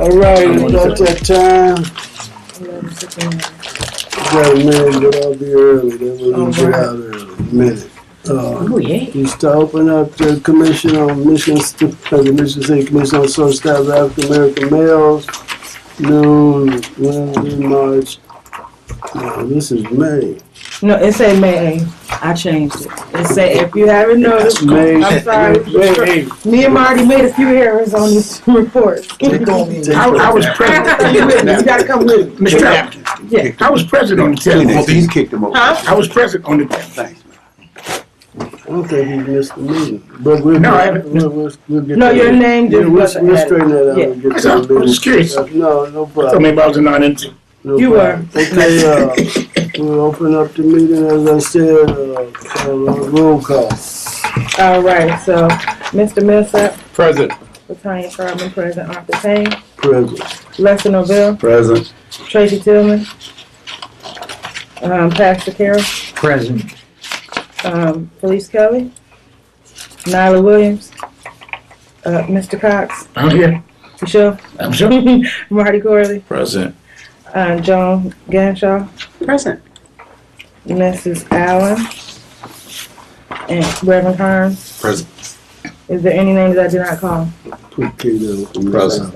All right, about that time. Got a minute, but I'll be early. Then we'll get out early. A minute. Just to open up the Commission on Missions, the Mission City Commission on Social Status of African American Males. Noon, Wednesday, March. No, this is May. No, it say May. I changed it. It say if you haven't noticed, May. I'm sorry. May. Me and Marty made a few errors on this report. I was present. You gotta come with me. Mr. Atkins. Yeah. I was present on the 10th. He's kicked him over. Huh? I was present on the 10th. Thanks, man. I don't think he missed the meeting. But we'll get No, your name just we'll wasn't straighten that out. Yeah. And get I to the was just curious. No I problem. mean, I was a non-entity. No You problem. Okay, we'll open up the meeting, as I said, roll call. All right, so Mr. Millsap, Present. Latanya Sharman, present. Arthur Payne, Present. Lester Noville, Present. Tracy Tillman, Pastor Carroll, Present. Felice Kelly, Nyla Williams, Mr. Cox, I'm here. you sure? I'm sure. Marty Corley, Present. Joan Ganshaw, Present. Mrs. Allen, and Reverend Hearns. Present. Is there any names I did not call? Put Kato. Present.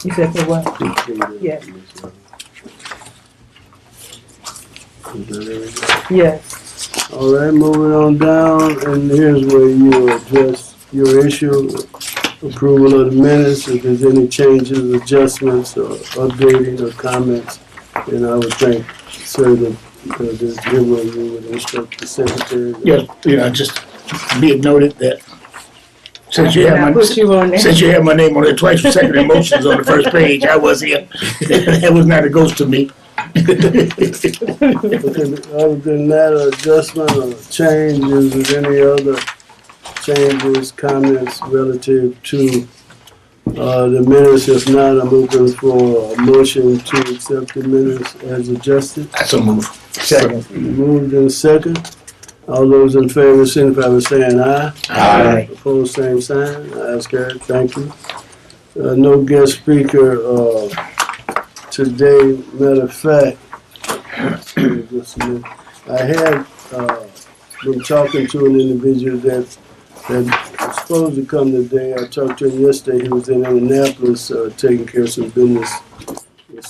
You said for what? Put Kato. Yes. Is that everything? Yes. All right, moving on down, and here's where you address your issue. Approval of the minutes, if there's any changes, adjustments, or updating or comments, and I would think, sir, that here where you would instruct the secretary. Yes, just be it noted that since you I put you on there. have my name on it twice for second emotions on the first page, I was here. That was not a ghost to me. Okay, other than that, adjustment or changes, is any other changes, comments relative to the minutes? If not, I'm open for a motion to accept the minutes as adjusted. That's a move. Second. Moved in second. All those in favor signify by saying aye. Aye. Opposed, same sign. Ayes carried. Thank you. No guest speaker today. Matter of fact, I had been talking to an individual that was supposed to come today. I talked to him yesterday. He was in Indianapolis taking care of some business, with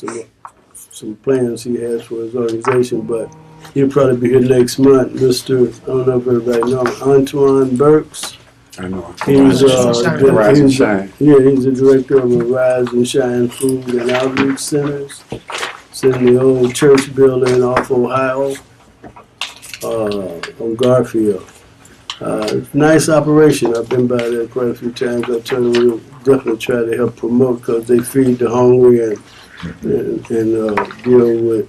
some plans he has for his organization, but he'll probably be here next month. Mr. I don't know if everybody knows, Antoine Burks. I know. He's Rise and Shine. Yeah, he's the director of the Rise and Shine Food and Outreach Centers. It's in the old church building off Ohio, on Garfield. Nice operation. I've been by there quite a few times. I told them we'll definitely try to help promote, because they feed the hungry and deal with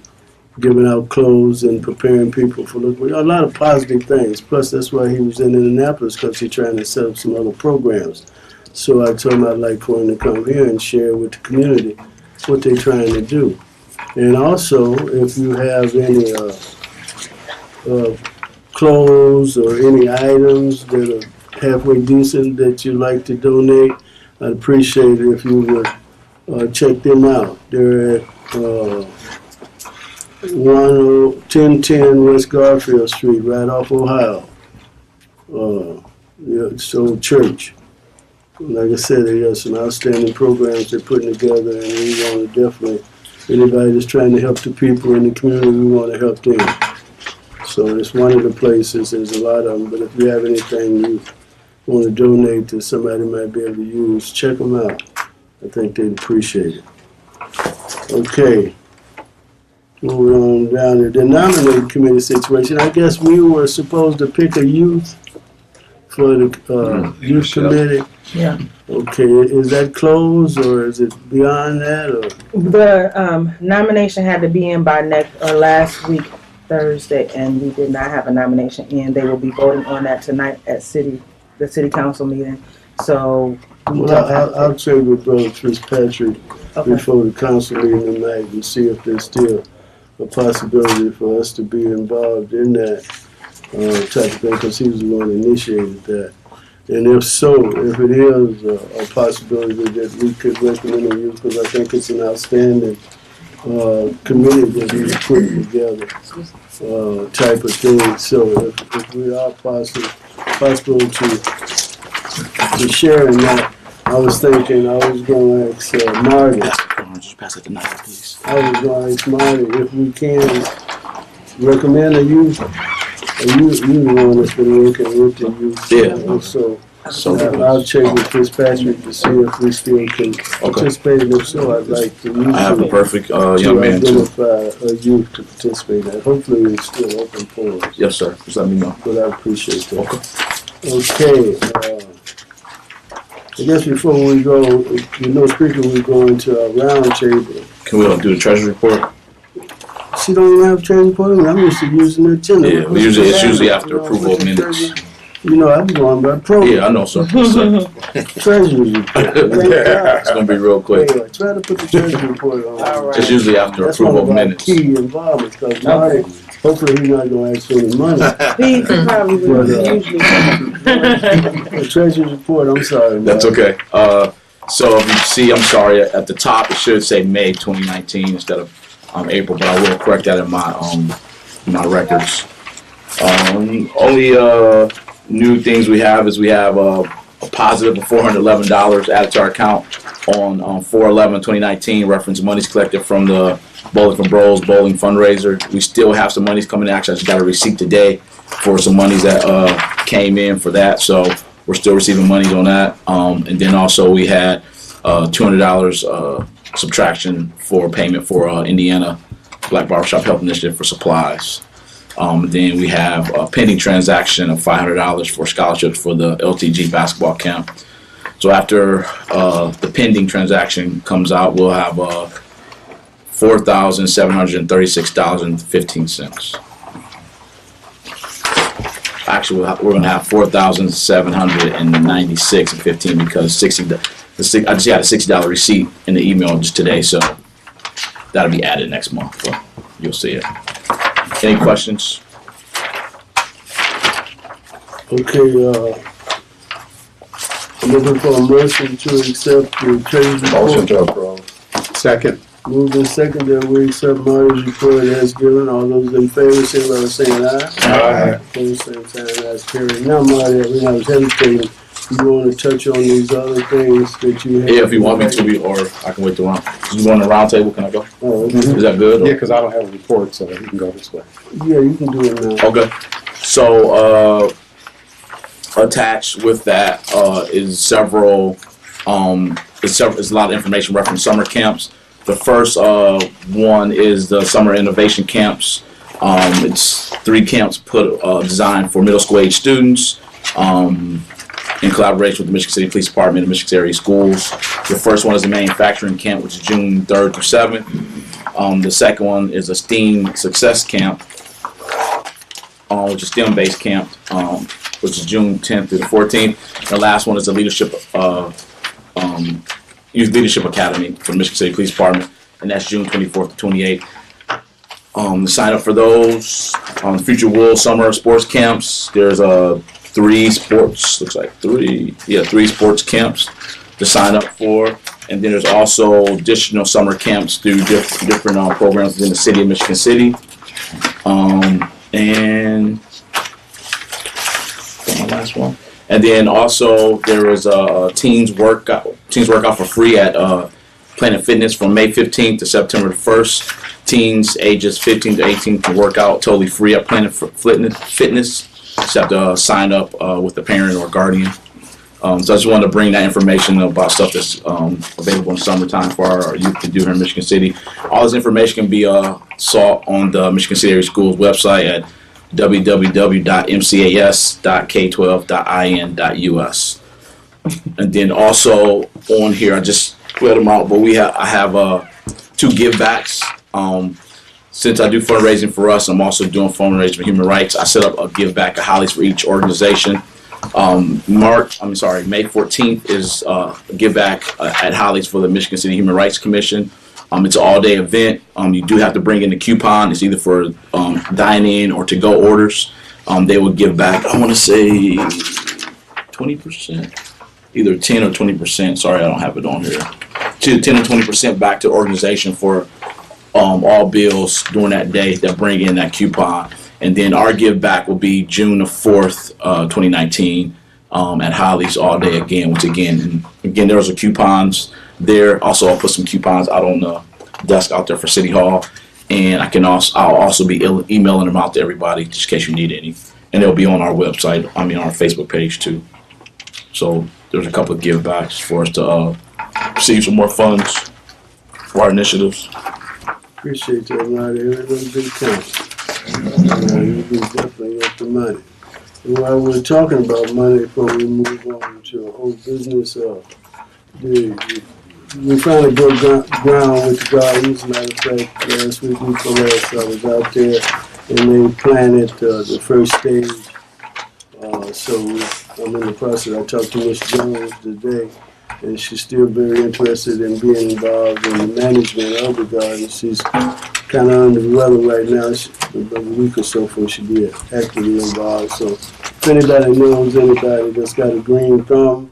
giving out clothes and preparing people for a lot of positive things. Plus, that's why he was in Indianapolis, because he's trying to set up some other programs. So I told him I'd like for him to come here and share with the community what they're trying to do. And also, if you have any clothes or any items that are halfway decent that you'd like to donate, I'd appreciate it if you would check them out. They're at 1010 West Garfield Street, right off Ohio. So church. Like I said, they got some outstanding programs they're putting together, and we want to definitely, anybody that's trying to help the people in the community, we want to help them. So it's one of the places, there's a lot of them, but if you have anything you want to donate to somebody might be able to use, check them out. I think they'd appreciate it. Okay. Moving on down to the nominating committee situation. I guess we were supposed to pick a youth for the youth committee. Yeah. Okay, is that closed or is it beyond that? Or? The nomination had to be in by last week, Thursday, and we did not have a nomination in. They will be voting on that tonight at the city council meeting So, Well, I'll check with Brother Fitzpatrick okay. before the council meeting tonight and see if there's still a possibility for us to be involved in that type of thing, because he was the one that initiated that. And if so, if it is a possibility that we could recommend you, because I think it's an outstanding committee that he's putting together, type of thing. So if we are possible to share in that, I was thinking I was going to ask Marty. Just pass it to Nigel, please. I was going to ask Marty if we can recommend a youth. You the one that's been working with the youth. Yeah. So I'll check with Fitzpatrick to see if we still can participate. And if so, I'd like for you I have a to perfect young man too. identify a youth to participate in. Hopefully it's still open for us. Yes, sir. Just let me know. But I appreciate that. Okay. I guess before we go, Speaker, we go into our round table. Can we do the treasury report? She don't even have training for them. I'm used to using the agenda. Yeah, it's usually after approval of minutes. You know, I'm going by program. Yeah, I know, sir. Yes, sir. Treasury report. Thank God. It's gonna be real quick. Yeah, try to put the treasury report on. All right. It's usually after That's approval one of of our minutes. key involvements, because Marty, hopefully he's not going to ask for any money. He probably will usually. The treasury report, I'm sorry. That's Marty. okay. So if you see, I'm sorry, at the top it should say May 2019 instead of April, but I will correct that in my records. Only new things we have is we have a positive of $411 added to our account on 4/11/2019. Reference monies collected from the Bowling for Bros bowling fundraiser. We still have some monies coming in. Actually, I just got a receipt today for some monies that came in for that. So we're still receiving monies on that. And then also we had $200 subtraction for payment for Indiana Black Barbershop Health Initiative for supplies. Then we have a pending transaction of $500 for scholarships for the LTG basketball camp. So after the pending transaction comes out, we'll have $4,736.15. Actually, we're going to have $4,796.15 because I just got a $60 receipt in the email just today, so that'll be added next month. So you'll see it. Any questions? Okay, I'm looking for a motion to accept the treasury report. to approve. Second. Moved and second that we accept Marty's report as given. All those in favor, say by saying aye. Aye. Opposed, same sign, ayes carried. Now, Marty, when I was hesitating, you want to touch on these other things that you have? Yeah, if you want me to, or I can wait the round. You want a round table? Can I go? Oh, okay. Is that good? Yeah, because I don't have a report, so you can go this way. Yeah, you can do it now. Okay. So attached with that is several. It's a lot of information referencing summer camps. The first one is the summer innovation camps. It's 3 camps designed for middle school age students in collaboration with the Michigan City Police Department and Michigan area schools. The first one is the manufacturing camp, which is June 3rd through 7th. The second one is a STEAM success camp, which is STEM-based camp, which is June 10th through the 14th. The last one is the Youth Leadership Academy for the Michigan City Police Department, and that's June 24th to 28th. Sign up for those Future Wool Summer Sports Camps. There's 3 sports, looks like 3 sports camps to sign up for, and then there's also additional summer camps through different programs within the city of Michigan City. And my last one. And then also there is a teens workout for free at Planet Fitness from May 15th to September 1st. Teens ages 15 to 18 can work out totally free at Planet Fitness. Just have to sign up with a parent or guardian. So I just wanted to bring that information about stuff that's available in summertime for our youth to do here in Michigan City. All this information can be sought on the Michigan City Area Schools website at www.mcas.k12.in.us. And then also on here, I just read them out, but I have 2 give backs. Since I do fundraising for us, I'm also doing fundraising for human rights. I set up a give back at Holly's for each organization. May 14th is Give Back at Holly's for the Michigan City Human Rights Commission. It's an all-day event. You do have to bring in a coupon. It's either for dine-in or to-go orders. They will give back, I want to say 20%, either 10 or 20%. Sorry, I don't have it on here. 10 or 20% back to the organization for all bills during that day that bring in that coupon. And then our give back will be June the 4th, 2019, at Holly's all day again, which again, there's coupons there. Also, I'll put some coupons out on the desk out there for City Hall. And I'll also be emailing them out to everybody just in case you need any. And they'll be on our website, our Facebook page too. So there's a couple of give backs for us to receive some more funds for our initiatives. Appreciate that, Marty. Every little bit counts. You definitely got the money. And while we're talking about money, before we move on to old business, we finally broke ground with the gardens. Matter of fact, last week, week before last, I was out there and they planted the first stage. So I'm in the process. I talked to Miss Jones today, and she's still very interested in being involved in the management of the gardens. She's kind of under the weather right now. About a week or so before she'll be actively involved. So if anybody knows anybody that's got a green thumb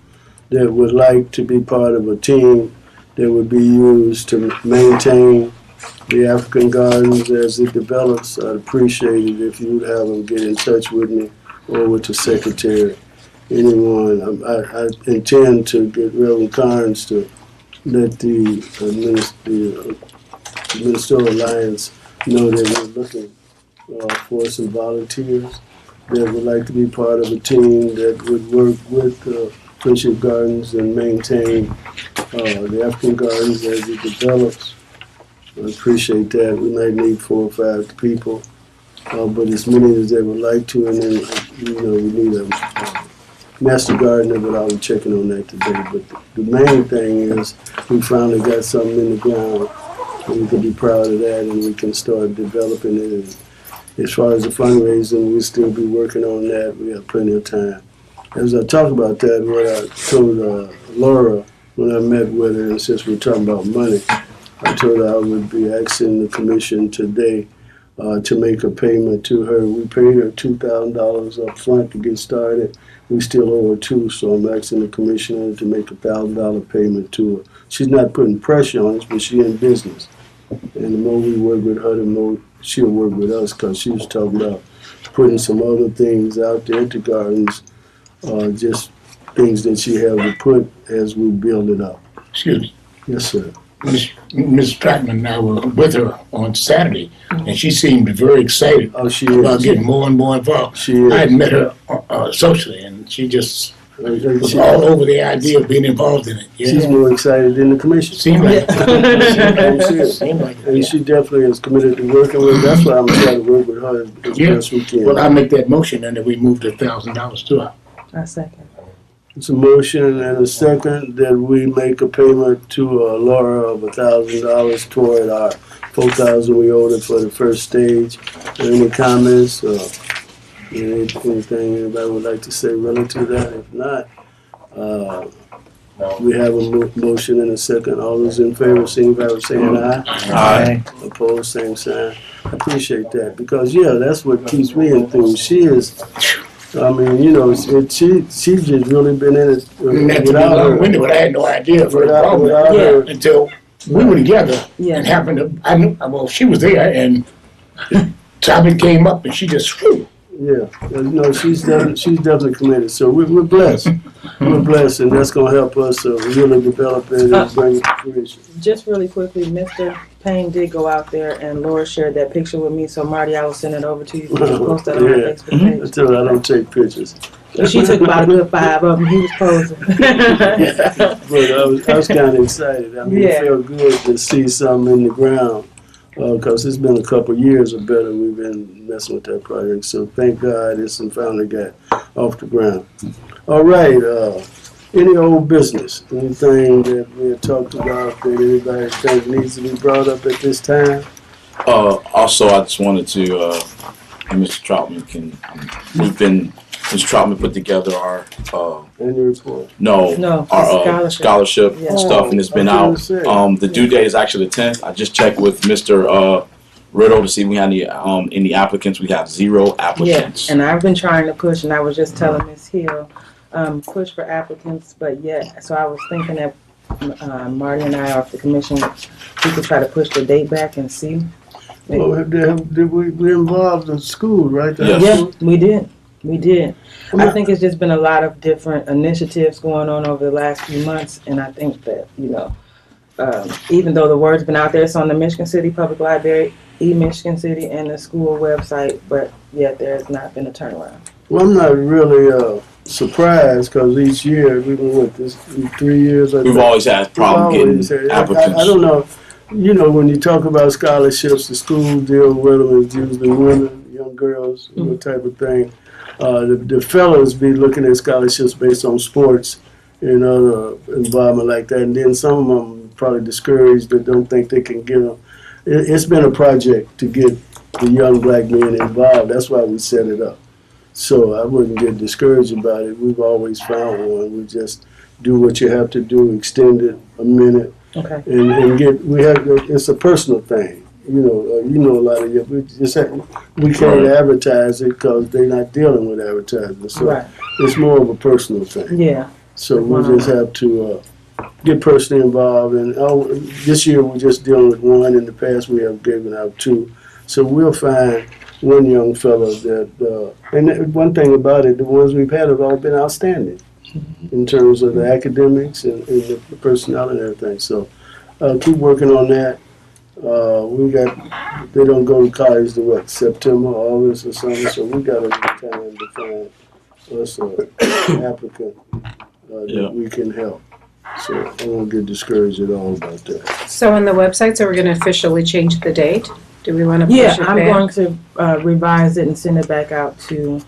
that would like to be part of a team that would be used to maintain the African gardens as it develops, I'd appreciate it if you would have them get in touch with me or with the secretary. Anyone, I intend to get Reverend Carnes to let the Minnesota Alliance know that we're looking for some volunteers that would like to be part of a team that would work with Friendship Gardens and maintain the African gardens as it develops. I appreciate that. We might need 4 or 5 people, but as many as they would like to, and then we need a master gardener, but I'll be checking on that today. But the main thing is we finally got something in the ground, and we can be proud of that, and we can start developing it. And as far as the fundraising, we'll still be working on that. We have plenty of time. As I talk about that, what I told Laura when I met with her, and since we're talking about money, I told her I would be asking the commission today to make a payment to her. We paid her $2,000 up front to get started. We still owe her $2,000, so I'm asking the commissioner to make a $1,000 payment to her. She's not putting pressure on us, but she's in business. And the more we work with her, the more she'll work with us, because she was talking about putting some other things out there at the gardens, just things that she had to put as we build it up. Excuse me. Yes, sir. Ms. Stratman and I were with her on Saturday, and she seemed very excited Oh, she about is. getting more and more involved. She is. I had met her socially, and she just was all over the idea of being involved in it. Yeah. She's more excited than the commission. Seemed like it. Seemed like it. And Yeah. she definitely is committed to working with. That's why I'm trying to work with her as Yeah. best we can. Well, I make that motion, and then we moved $1,000 to her. I second. It's a motion and a second that we make a payment to Laura of $1,000 toward our $4,000 we owed her for the first stage. Any comments or anything anybody would like to say relative to that? If not, we have a motion and a second. All those in favor, signify by saying aye. Aye. Opposed, same sign. I appreciate that because, that's what keeps me enthused. She is, she's just really been in it without her. But I had no idea of her Without involvement her. until we were together Yeah. and happened to, she was there, and the topic came up, and she just flew. Yeah, she's definitely committed. So we're blessed. We're blessed, and that's going to help us really develop it and bring it to fruition. Just really quickly, Mr. Payne did go out there, and Laura shared that picture with me. So Marty, I will send it over to you. Post that on our Yeah. Facebook page. I tell her I don't take pictures. She took about a good 5 of them. He was posing. But I was kind of excited. It Yeah. felt good to see something in the ground. Because it's been a couple of years or better we've been messing with that project. So thank God it's finally got off the ground. All right, any old business, anything that we had talked about that anybody think needs to be brought up at this time? Also, I just wanted to, and Mr. Troutman we've been Ms. Troutman put together our, Annual report. No, our scholarship. scholarship Yeah. stuff, and it's been I out. was gonna say. The due date is actually the 10th. I just checked with Mr. Riddle to see if we had any applicants. We have 0 Yeah, applicants. and I've been trying to push, and I was just telling Ms. Hill, push for applicants, but yet, so I was thinking that Marty and I, off the commission, we could try to push the date back and see. Well, did we involved the school, right? The Yes. high Yeah, school? we did. I think it's just been a lot of different initiatives going on over the last few months, and I think that, even though the word's been out there, it's on the Michigan City Public Library, Michigan City, and the school website, but yet there has not been a turnaround. Well, I'm not really surprised because each year we've been with this 3 years. I We've think. always had problem Always getting had- applicants. I don't know. When you talk about scholarships, the school deal with them is usually women, young girls, that type of thing. The fellows be looking at scholarships based on sports and other environment like that, and then some of them probably discouraged that don't think they can get them. It's been a project to get the young black men involved. That's why we set it up. So I wouldn't get discouraged about it. We've always found one. We just do what you have to do, extend it a minute, Okay. and it's a personal thing. A lot of we can't advertise it because they're not dealing with advertising. So Right. it's more of a personal thing. Yeah. So we just have to get personally involved. And this year we're just dealing with one. In the past we have given out 2. So we'll find one young fellow that. And one thing about it, the ones we've had have all been outstanding in terms of the academics and the personnel and everything. So keep working on that. They don't go to college to September, August or something, so we got enough time to find us an applicant that we can help. So I won't get discouraged at all about that. So on the websites, are we going to officially change the date? Do we want to push Yeah, it I'm back? going to revise it and send it back out to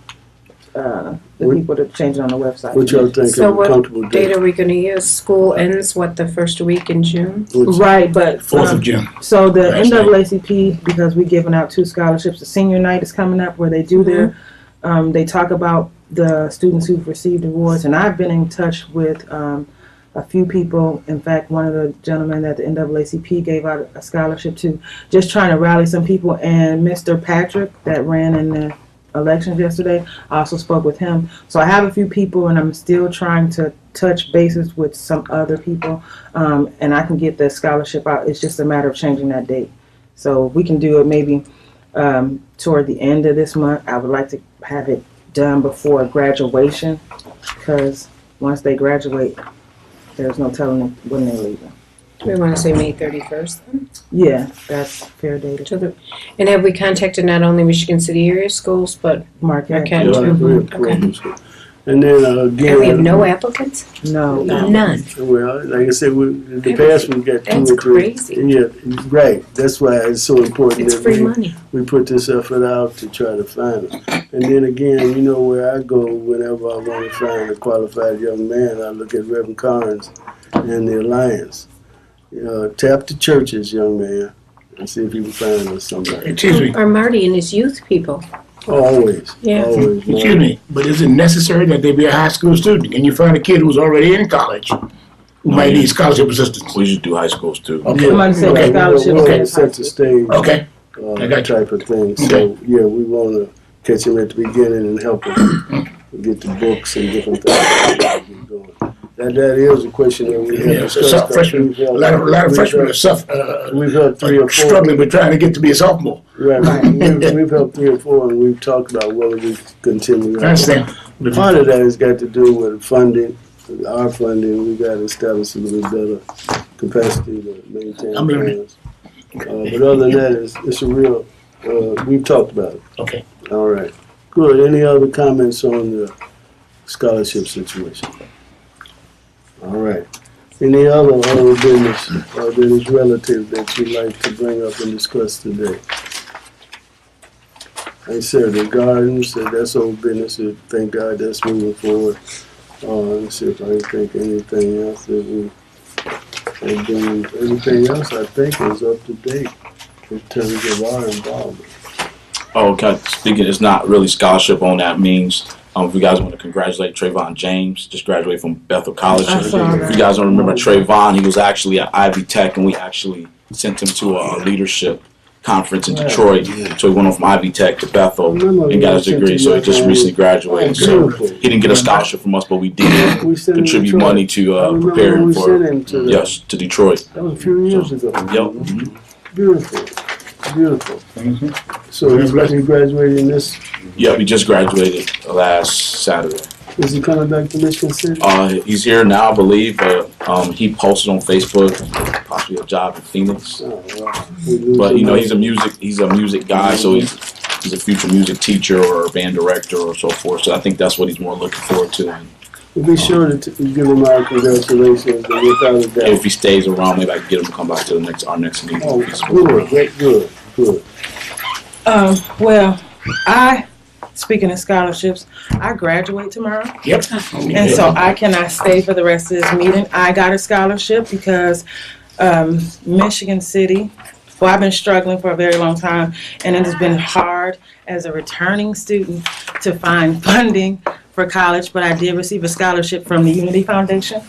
the people that change it on the website. What y'all think So of a what comfortable date date? are we going to use? School ends, the first week in June? Right, but 4th of June. so the Last night. NAACP, because we're giving out 2 scholarships, the senior night is coming up where they do their, they talk about the students who've received awards, and I've been in touch with a few people. In fact, one of the gentlemen that the NAACP gave out a scholarship to, just trying to rally some people, and Mr. Patrick that ran in the elections yesterday, I also spoke with him. So I have a few people, and I'm still trying to touch bases with some other people, and I can get the scholarship out. It's just a matter of changing that date. So we can do it maybe toward the end of this month. I would like to have it done before graduation, because once they graduate, there's no telling them when they're leaving. We want to say May 31st then? Yeah, that's fair data. And have we contacted not only Michigan City area schools, but Marquette. Marquette Yeah, too? we have programs. And then again, And we have no applicants? No. None. Well, like I said, in the past we've got 2 That's or 3. crazy. Yeah, right. That's why it's so important It's that free money. we put this effort out to try to find them. And then again, where I go whenever I want to find a qualified young man, I look at Reverend Carnes and the Alliance. Tap the churches, young man, and see if you can find us somebody. Excuse me. Or Marty and his youth people. Always. Yeah. Always. Excuse me, but is it necessary that they be a high school student? Can you find a kid who's already in college who might need scholarship assistance? We just do high schools too. Okay. Somebody said Okay. scholarship. We'll set the stage. Okay. I got you. Type of thing. So, yeah, we want to catch him at the beginning and help him get the books and different things. That is a question that we have Yeah, so discussed. freshmen, a lot of freshmen are We've had 3 or 4. struggling with trying to get to be a sophomore. Right. We've helped 3 or 4, and we've talked about whether we continue. I understand. Part of that has got to do with funding, our funding. We got to establish a little better capacity to maintain I'm learning. funds. But other than that, it's a real. We've talked about it. Okay. All right. Good. Any other comments on the scholarship situation? All right. Any other business that is relative that you'd like to bring up and discuss today? I said the gardens, that's old business. Thank God that's moving forward. Let's see if I can think of anything else that we have done. Everything else I think is up to date in terms of our involvement. Oh, okay. Speaking, it's not really scholarship on that means. If you guys want to congratulate Trayvon James, just graduated from Bethel College. I saw that. If you guys don't remember Trayvon, he was actually at Ivy Tech, and we actually sent him to a leadership conference in Detroit. So he went on from Ivy Tech to Bethel and got his degree. So he just recently graduated. So he didn't get a scholarship from us, but we did contribute money to prepare him for to Detroit. That was a few years ago. Yep. Beautiful. Beautiful. So he's graduating this. Yep, he just graduated last Saturday. Is he coming back to Michigan City? He's here now, I believe, but he posted on Facebook possibly a job in Phoenix. Oh, wow. But you know, he's a music guy, so he's a future music teacher or a band director or so forth. So I think that's what he's more looking forward to. And We'll be sure to give him our congratulations, and without a doubt. if he stays around, maybe I can get him to come back to our next meeting. Oh, good. Well, speaking of scholarships, I graduate tomorrow. Yep. And so I cannot stay for the rest of this meeting. I got a scholarship because Michigan City, well, I've been struggling for a very long time, and it has been hard as a returning student to find funding for college, but I did receive a scholarship from the Unity Foundation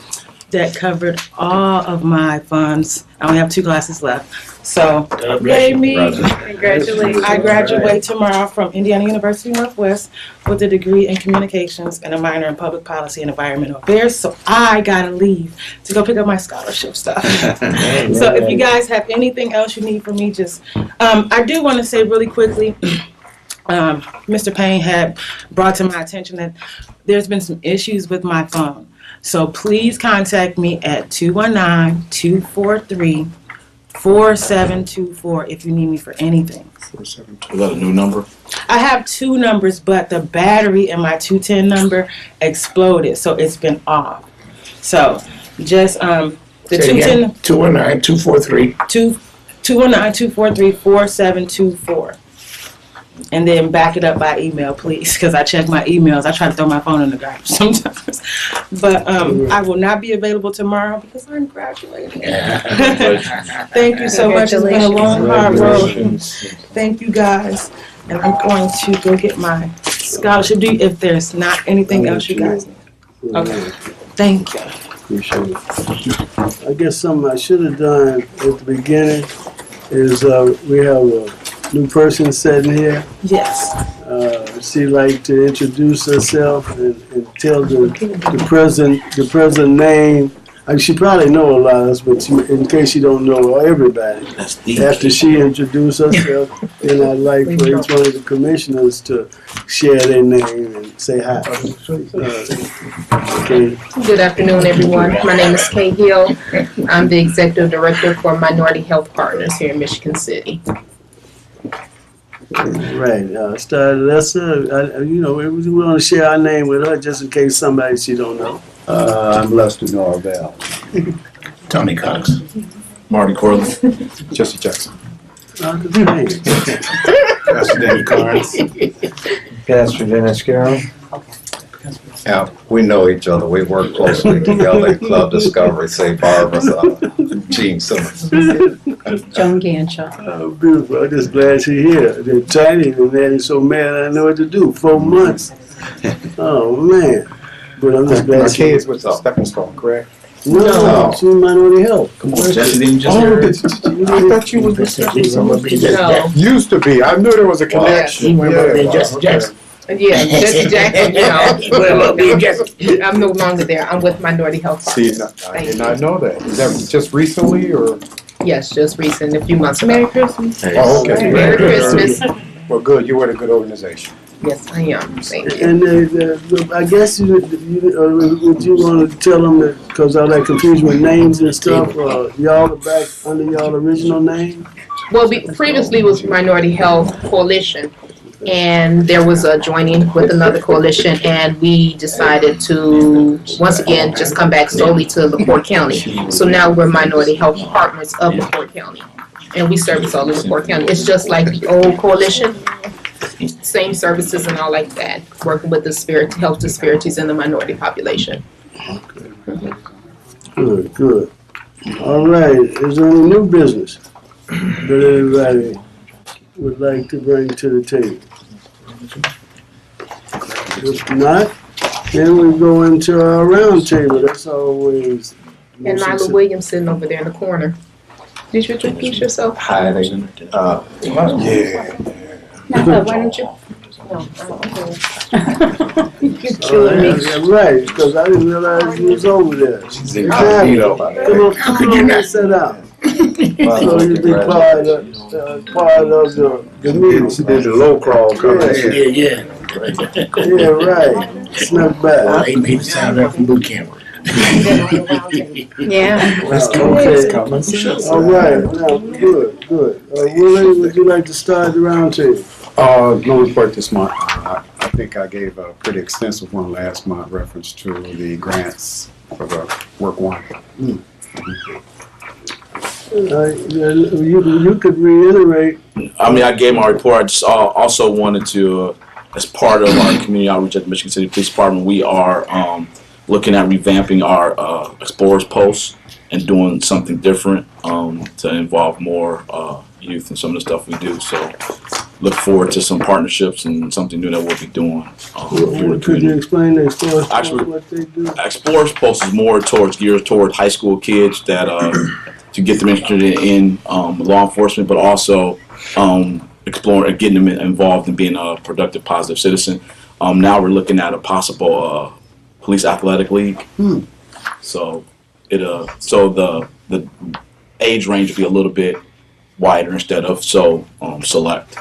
that covered all of my funds. I only have 2 classes left. So, yay me. Congratulations. I graduate tomorrow from Indiana University Northwest with a degree in communications and a minor in public policy and environmental affairs. So I gotta leave to go pick up my scholarship stuff. So if you guys have anything else you need from me, just, I do want to say really quickly, Mr. Payne had brought to my attention that there's been some issues with my phone. So please contact me at 219-243-4724 if you need me for anything. Is that a new number? I have 2 numbers, but the battery in my 210 number exploded, so it's been off. So just the 210 219-243. 219-243-4724. And then back it up by email, please, because I check my emails. I try to throw my phone in the garbage sometimes. But I will not be available tomorrow because I'm graduating. Thank you so much. It's been a long, hard road. Thank you, guys. And I'm going to go get my scholarship due if there's not anything else you guys need. Okay. Thank you. Appreciate it. I guess something I should have done at the beginning is we have a new person sitting here. Yes. She'd like to introduce herself and tell the present name. She probably know a lot of us, but in case you don't know everybody, after she introduces herself, then I'd like for each one of the commissioners to share their name and say hi. Okay. Good afternoon, everyone. My name is Kay Hill. I'm the Executive Director for Minority Health Partners here in Michigan City. Right. Star Lessa, we want to share our name with her just in case somebody she don't know. I'm Lester Norvell. Tony Cox. Marty Corley. Jesse Jackson. Pastor Danny Carnes. Pastor Dennis Carroll. Yeah, we know each other. We work closely together at Club Discovery, St. Barbara's, Gene Simmons. Joan Ganshaw. Oh, beautiful. I'm just glad she's here. They're tiny and they're so mad I don't know what to do. 4 months. Oh, man. But I'm just glad My she's kids was a stepping stone, correct? No, she's Minority Health. Come on, Jesse didn't just Oh, hear I thought you were the stepping stone. Used to be. I knew there was a connection. Jesse Jackson. Yeah, Jesse Jackson, Jesse. I'm no longer there. I'm with Minority Health See, Partners. I did not know that. Is that just recently or? Yes, just recent, a few months ago. Merry Christmas. Oh, okay. Merry Christmas. Well, good. You were at a good organization. Yes, I am. Thank you. And I guess would you want to tell them that, because all that confusion with names and stuff, y'all are back under y'all original name? Well, we previously was Minority Health Coalition, and there was a joining with another coalition, and we decided to, once again, just come back solely to LaPorte County. So now we're Minority Health Partners of LaPorte County, and we service all of LaPorte County. It's just like the old coalition, same services and all like that, working with the health disparities in the minority population. Good. All right. Is there any new business that anybody would like to bring to the table? If not, then we go into our round table. That's always. And Nyla Williams sitting over there in the corner. Did you introduce yourself? Hi, yeah. Why don't you? You're killing me. Yeah, right, because I didn't realize you was over there. She's incognito. Come on, How could you not? sit down. So you be part of the meeting. She did the low crawl coming in. Yeah. Yeah, right. Snuck back. He made it sound right from boot camp. Yeah. Okay. All right, now, good. Willie, would you like to start the round table? No report this month. I think I gave a pretty extensive one last month, reference to the grants for the work one. You could reiterate. I mean, I gave my report. I just also wanted to, as part of our community outreach at the Michigan City Police Department, we are looking at revamping our Explorers posts and doing something different to involve more youth in some of the stuff we do. So look forward to some partnerships and something new that we'll be doing. Could you explain the Explorers post, Actually, what they do? Explorers post is more geared toward high school kids that to get them interested in law enforcement, but also exploring, getting them involved in being a productive, positive citizen. Now we're looking at a possible police athletic league. So the age range will be a little bit wider instead of select.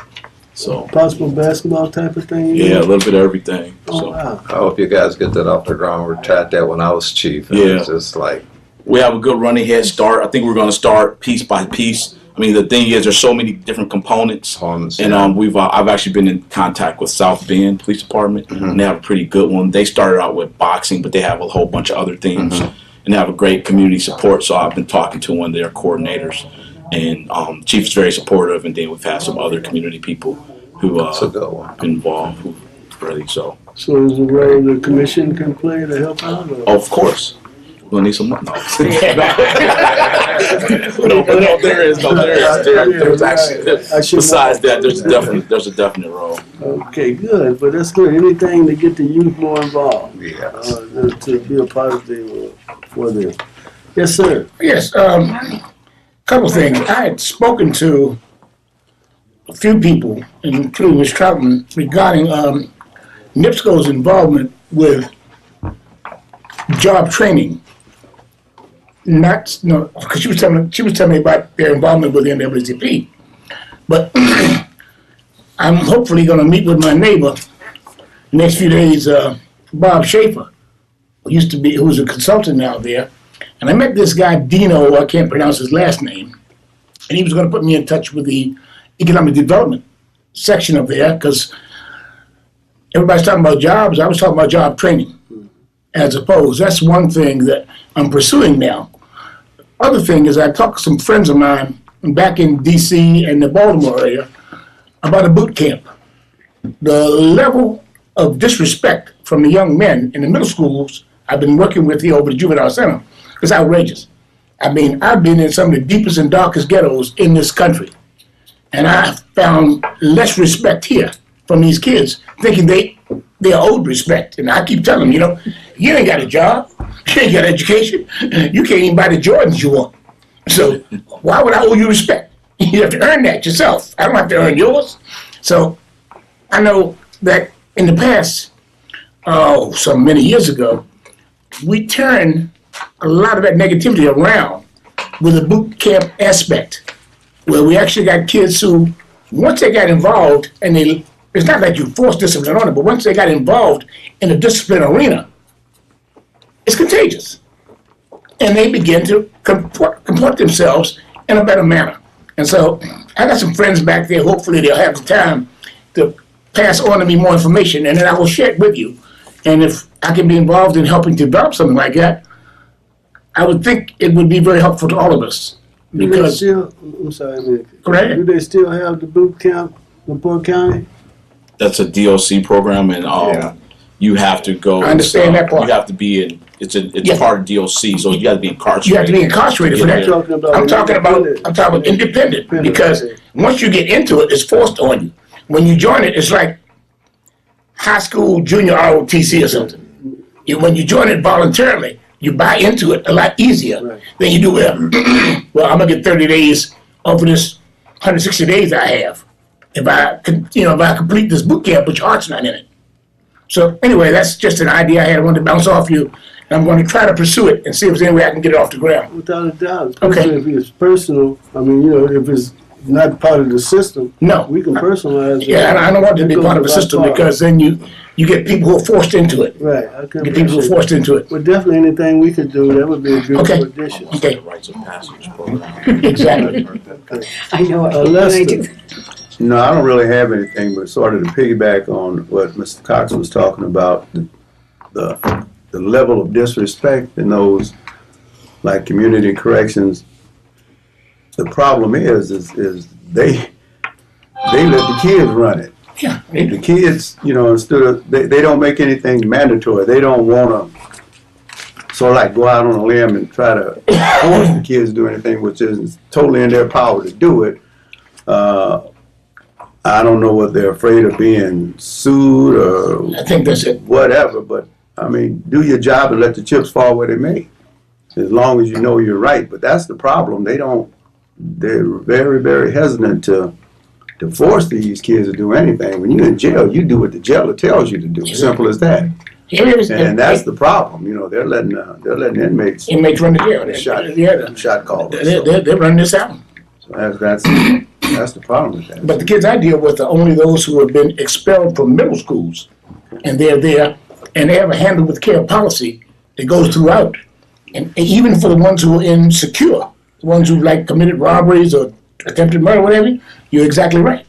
So Possible basketball type of thing? yeah, a little bit of everything. Oh, So wow. I hope you guys get that off the ground. We tried that when I was chief. And Yeah. It's just like, we have a good running head start. I think we're going to start piece by piece. I mean, the thing is, there's so many different components. And I've actually been in contact with South Bend Police Department, and they have a pretty good one. They started out with boxing, but they have a whole bunch of other things, and they have a great community support. So I've been talking to one of their coordinators, and Chief is very supportive. And then we've had some other community people who that's a good one. been involved, who ready. So So is the role the commission can play to help out? Or? of course. We'll need some money. No, there is. There's actually, besides that, there's a definite role. Okay, good, but that's good. Anything to get the youth more involved, Yes. to be a positive for them. Yes, sir. Yes, couple things. I had spoken to a few people, including Ms. Troutman, regarding NIPSCO's involvement with job training. Because she was telling me about their involvement with the NAACP. But I'm hopefully going to meet with my neighbor the next few days, Bob Schaefer, who was a consultant now there. And I met this guy, Dino, I can't pronounce his last name, and he was going to put me in touch with the economic development section of there, because everybody's talking about jobs. I was talking about job training, as opposed. That's one thing that I'm pursuing now. Other thing is I talked to some friends of mine back in D.C. and the Baltimore area about a boot camp. The level of disrespect from the young men in the middle schools I've been working with here over the juvenile center is outrageous. I mean, I've been in some of the deepest and darkest ghettos in this country, and I found less respect here from these kids, thinking they are owed respect. And I keep telling them, you ain't got a job, you ain't got education, you can't even buy the Jordans you want. So why would I owe you respect? You have to earn that yourself. I don't have to earn yours. So I know that in the past, so many years ago, we turned a lot of that negativity around with a boot camp aspect, where we actually got kids who, once they got involved, and it's not like you force discipline on them, but once they got involved in the discipline arena, it's contagious. And they begin to comport themselves in a better manner. And so I got some friends back there. Hopefully they'll have the time to pass on to me more information, and then I will share it with you. And if I can be involved in helping develop something like that, I would think it would be very helpful to all of us. Because, I'm sorry, man. Correct. Do they still have the boot camp in Port County? That's a DOC program, and you have to go. I understand that part. You have to be in. It's Yeah. part of DOC, so you got to be incarcerated. you have to be incarcerated for that. I'm talking about independent, because once you get into it, it's forced on you. When you join it, it's like high school junior ROTC or something. When you join it voluntarily, you buy into it a lot easier than you do well. Well, I'm gonna get 30 days off of this 160 days I have if I complete this boot camp, which art's not in it. So anyway, that's just an idea I had. I wanted to bounce off you, and I'm going to try to pursue it and see if there's any way I can get it off the ground. Without a doubt. Okay. Especially if it's personal, I mean, if it's not part of the system, No. we can personalize it. Yeah, and I don't want it to be part of a system because then you get people who are forced into it. Right, I can Get people who are appreciate forced into it. Well, definitely anything we could do, that would be a beautiful Okay. addition. Okay. The rites of passage program. Exactly. I know it. Lester. No, I don't really have anything, but sort of to piggyback on what Mr. Cox was talking about, the level of disrespect in those, like, community corrections. The problem is they let the kids run it. Yeah. The kids, instead of, they don't make anything mandatory. They don't want to sort of like go out on a limb and try to force the kids to do anything, which is totally in their power to do it. I don't know what they're afraid of being sued or I think that's it. whatever, but I mean, do your job and let the chips fall where they may, as long as you know you're right. But that's the problem. They're very, very hesitant to force these kids to do anything. When you're in jail, you do what the jailer tells you to do. Simple as that. And that's the problem. They're letting inmates Inmates run the jail. shot callers. They're running this out. So that's the problem with that. But the kids I deal with are only those who have been expelled from middle schools, and they're there, and they have a handle with care policy that goes throughout. And even for the ones who are insecure, the ones who committed robberies or attempted murder, whatever, you're exactly right.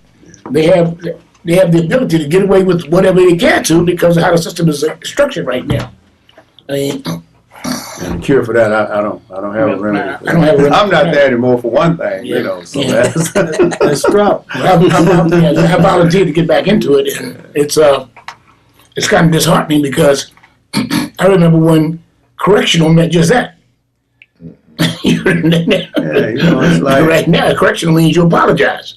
They have the ability to get away with whatever they can to because of how the system is structured right now. I mean, And the cure for that, I don't have a remedy. I don't have a remedy. I'm not there anymore for one thing, so that's That's rough. I volunteered to get back into it, and it's kind of disheartening because I remember when correctional meant just that. it's like Right now, correctional means you apologize.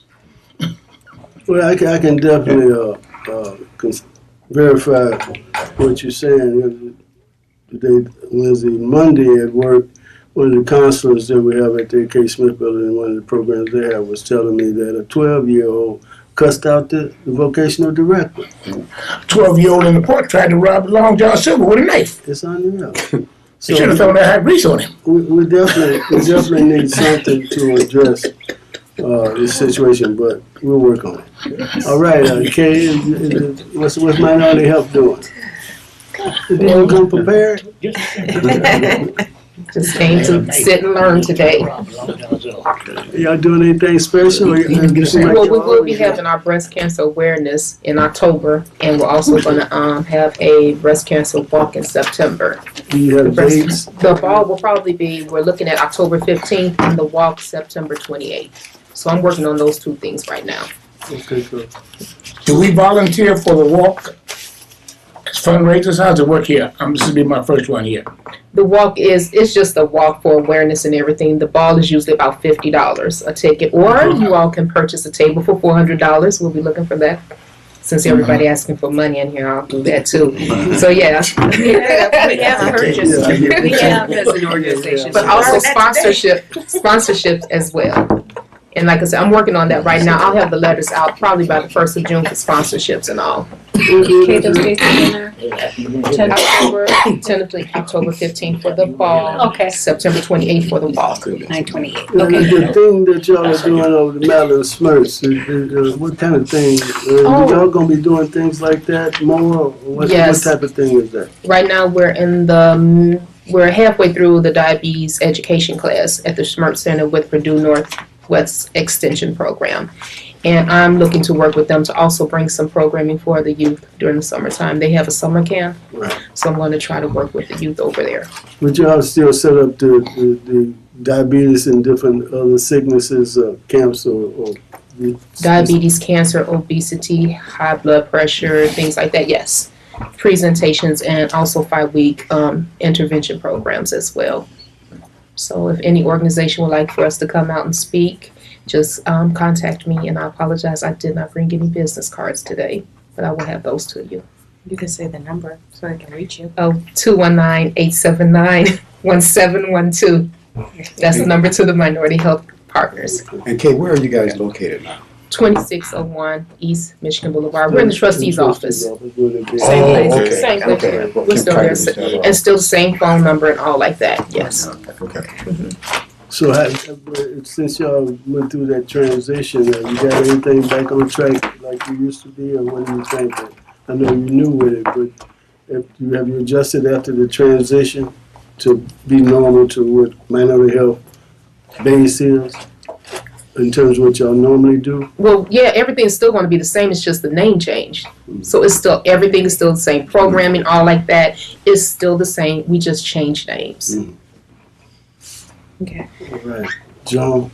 Well, I can definitely verify what you're saying. Today, Wednesday, Monday at work, one of the counselors that we have at the A.K. Smith Building, one of the programs they have, was telling me that a 12-year-old cussed out the vocational director. 12-year-old in the port tried to rob Long John Silver with a knife. It's unreal. They should have thrown that hot grease on him. We definitely need something to address this situation, but we'll work on it. All right, Kay, what's Minority Health doing? Did you come prepared? Just came to sit and learn today. Y'all doing anything special? Well, we will be having our breast cancer awareness in October, and we're also going to have a breast cancer walk in September. Do you have dates? The ball will probably be, we're looking at October 15th and the walk September 28th. So I'm working on those two things right now. Okay, good. Do we volunteer for the walk as fundraisers? How does it work here? This will be my first one here. The walk it's just a walk for awareness and everything. The ball is usually about $50 a ticket, or you all can purchase a table for $400. We'll be looking for that. Since everybody asking for money in here, I'll do that too. So yeah. We have purchased. We have as an organization. But also sponsorship as well. And like I said, I'm working on that right now. I'll have the letters out probably by the 1st of June for sponsorships and all. Okay, those dates again are? Tentatively October 15th for the ball. Okay. September 28th for the walk. 9/28. Okay. The thing that y'all are doing over the Malin Smurfs, what kind of thing? Y'all gonna be doing things like that more? What type of thing is that? Right now we're halfway through the diabetes education class at the Smurf Center with Purdue Northwest Extension Program. And I'm looking to work with them to also bring some programming for the youth during the summertime. They have a summer camp, so I'm going to try to work with the youth over there. But y'all still set up the diabetes and different other sicknesses camps or diabetes, cancer, obesity, high blood pressure, things like that, yes. Presentations and also 5-week intervention programs as well. So if any organization would like for us to come out and speak, just contact me, and I apologize I did not bring any business cards today, but I will have those to you. You can say the number so I can reach you. Oh, 219-879-1712. That's the number to the Minority Health Partners. And Kay, where are you guys located now? 2601 East Michigan Boulevard. We're in the trustee's office. Same Oh, place. okay. Same place. Okay. We're still there. And still the same phone number and all like that, yes. Okay. So since y'all went through that transition, you got anything back on track like you used to be, or what do you think? I know you're new with it, but have you adjusted after the transition to be normal to what minority health base is in terms of what y'all normally do? Well, yeah, everything's still going to be the same. It's just the name changed. So it's still, everything is still the same. Programming, all like that is still the same. We just changed names. Okay. All right. John?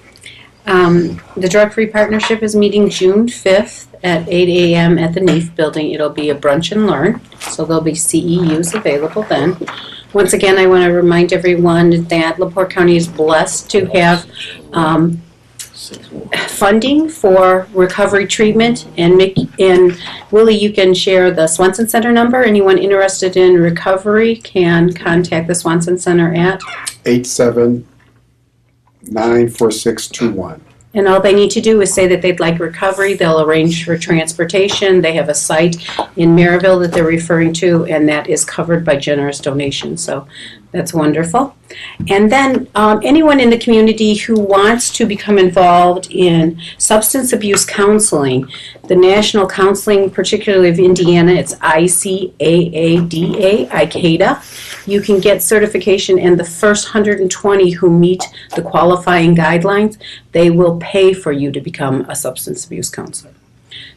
The Drug Free Partnership is meeting June 5th at 8 a.m. at the NEAF building. It'll be a brunch and learn, so there'll be CEUs available then. Once again, I want to remind everyone that LaPorte County is blessed to have funding for recovery treatment. And Willie, you can share the Swanson Center number. Anyone interested in recovery can contact the Swanson Center at 879-4621. And all they need to do is say that they'd like recovery. They'll arrange for transportation. They have a site in Maryville that they're referring to, and that is covered by generous donations. So that's wonderful. And then anyone in the community who wants to become involved in substance abuse counseling, the National Counseling, particularly of Indiana, it's ICAADA, ICADA. You can get certification, and the first 120 who meet the qualifying guidelines, they will pay for you to become a substance abuse counselor.